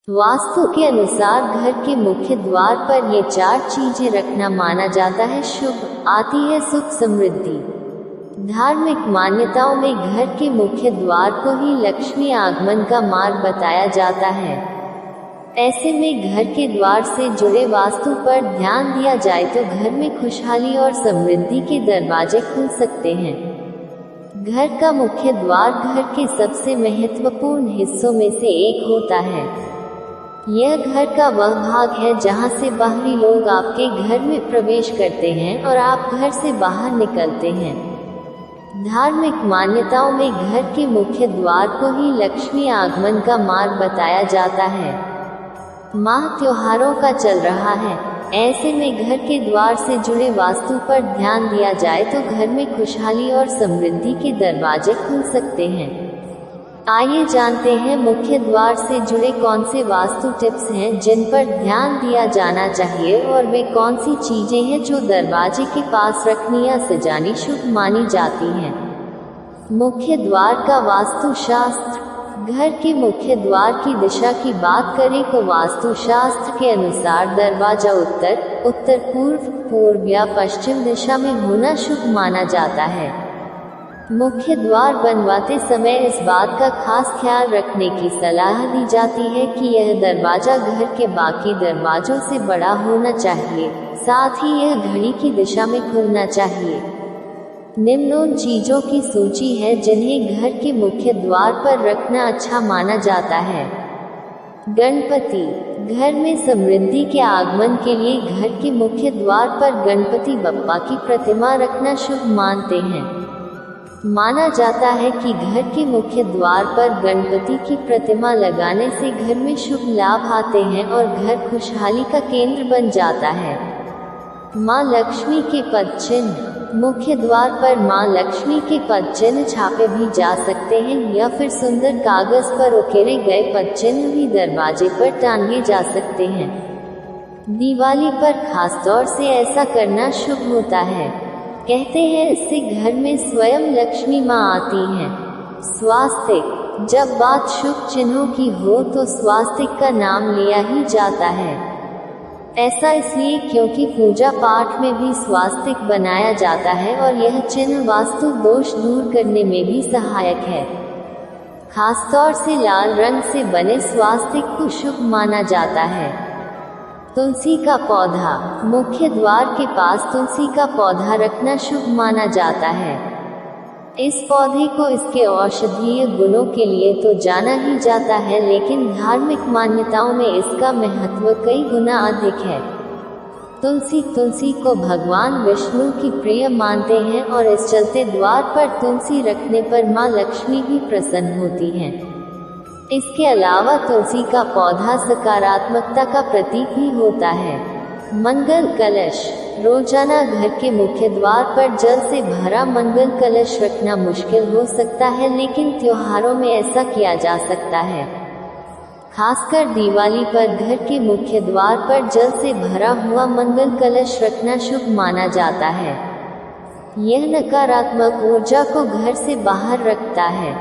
वास्तु के अनुसार घर के मुख्य द्वार पर ये 4 चीजें रखना माना जाता है शुभ। आती है सुख समृद्धि। धार्मिक मान्यताओं में घर के मुख्य द्वार को ही लक्ष्मी आगमन का मार्ग बताया जाता है। ऐसे में घर के द्वार से जुड़े वास्तु पर ध्यान दिया जाए तो घर में खुशहाली और समृद्धि के दरवाजे खुल सकते हैं। घर का मुख्य द्वार घर के सबसे महत्वपूर्ण हिस्सों में से एक होता है। यह घर का वह भाग है जहां से बाहरी लोग आपके घर में प्रवेश करते हैं और आप घर से बाहर निकलते हैं। धार्मिक मान्यताओं में घर के मुख्य द्वार को ही लक्ष्मी आगमन का मार्ग बताया जाता है। माह त्योहारों का चल रहा है, ऐसे में घर के द्वार से जुड़े वास्तु पर ध्यान दिया जाए तो घर में खुशहाली और समृद्धि के दरवाजे खुल सकते हैं। आइए जानते हैं मुख्य द्वार से जुड़े कौन से वास्तु टिप्स हैं जिन पर ध्यान दिया जाना चाहिए और वे कौन सी चीजें हैं जो दरवाजे के पास रखनी या सजानी शुभ मानी जाती हैं। मुख्य द्वार का वास्तुशास्त्र। घर के मुख्य द्वार की दिशा की बात करें तो वास्तुशास्त्र के अनुसार दरवाजा उत्तर, उत्तर पूर्व, पूर्व या पश्चिम दिशा में होना शुभ माना जाता है। मुख्य द्वार बनवाते समय इस बात का खास ख्याल रखने की सलाह दी जाती है कि यह दरवाजा घर के बाकी दरवाजों से बड़ा होना चाहिए, साथ ही यह घड़ी की दिशा में खुलना चाहिए। निम्न चीजों की सूची है जिन्हें घर के मुख्य द्वार पर रखना अच्छा माना जाता है। गणपति। घर में समृद्धि के आगमन के लिए घर के मुख्य द्वार पर गणपति बप्पा की प्रतिमा रखना शुभ मानते हैं। माना जाता है कि घर के मुख्य द्वार पर गणपति की प्रतिमा लगाने से घर में शुभ लाभ आते हैं और घर खुशहाली का केंद्र बन जाता है। माँ लक्ष्मी के पद चिन्ह। मुख्य द्वार पर माँ लक्ष्मी के पद चिन्ह छापे भी जा सकते हैं या फिर सुंदर कागज पर उकेरे गए पद चिन्ह भी दरवाजे पर टांगे जा सकते हैं। दिवाली पर खासतौर से ऐसा करना शुभ होता है। कहते हैं इससे घर में स्वयं लक्ष्मी माँ आती हैं। स्वास्तिक। जब बात शुभ चिन्हों की हो तो स्वास्तिक का नाम लिया ही जाता है। ऐसा इसलिए क्योंकि पूजा पाठ में भी स्वास्तिक बनाया जाता है और यह चिन्ह वास्तु दोष दूर करने में भी सहायक है। खासतौर से लाल रंग से बने स्वास्तिक को शुभ माना जाता है। तुलसी का पौधा। मुख्य द्वार के पास तुलसी का पौधा रखना शुभ माना जाता है। इस पौधे को इसके औषधीय गुणों के लिए तो जाना ही जाता है, लेकिन धार्मिक मान्यताओं में इसका महत्व कई गुना अधिक है। तुलसी को भगवान विष्णु की प्रिय मानते हैं और इस चलते द्वार पर तुलसी रखने पर माँ लक्ष्मी भी प्रसन्न होती हैं। इसके अलावा तुलसी का पौधा सकारात्मकता का प्रतीक भी होता है। मंगल कलश। रोजाना घर के मुख्य द्वार पर जल से भरा मंगल कलश रखना मुश्किल हो सकता है, लेकिन त्योहारों में ऐसा किया जा सकता है। खासकर दिवाली पर घर के मुख्य द्वार पर जल से भरा हुआ मंगल कलश रखना शुभ माना जाता है। यह नकारात्मक ऊर्जा को घर से बाहर रखता है।